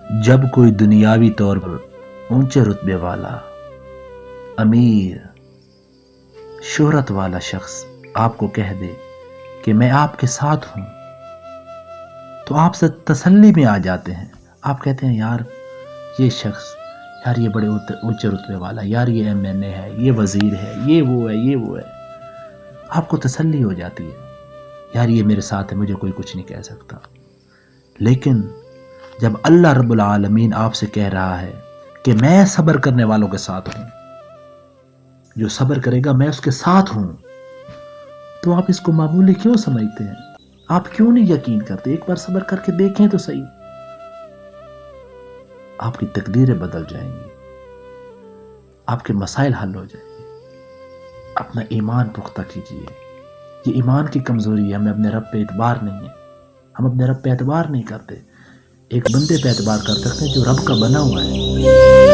جب کوئی دنیاوی طور پر اونچے رتبے والا، امیر، شہرت والا شخص آپ کو کہہ دے کہ میں آپ کے ساتھ ہوں، تو آپ سے تسلی میں آ جاتے ہیں. آپ کہتے ہیں یار یہ شخص، یار یہ بڑے اونچے رتبے والا، یار یہ ایم این اے ہے، یہ وزیر ہے، یہ وہ ہے، یہ وہ ہے. آپ کو تسلی ہو جاتی ہے، یار یہ میرے ساتھ ہے، مجھے کوئی کچھ نہیں کہہ سکتا. لیکن جب اللہ رب العالمین آپ سے کہہ رہا ہے کہ میں صبر کرنے والوں کے ساتھ ہوں، جو صبر کرے گا میں اس کے ساتھ ہوں، تو آپ اس کو معمولی کیوں سمجھتے ہیں؟ آپ کیوں نہیں یقین کرتے؟ ایک بار صبر کر کے دیکھیں تو صحیح. آپ کی تقدیریں بدل جائیں گی، آپ کے مسائل حل ہو جائیں گے. اپنا ایمان پختہ کیجئے. یہ ایمان کی کمزوری ہے، ہمیں اپنے رب پہ اعتبار نہیں ہے. ہم اپنے رب پہ اعتبار نہیں کرتے. ایک بندے پہ اعتبار کر سکتے ہیں جو رب کا بنا ہوا ہے.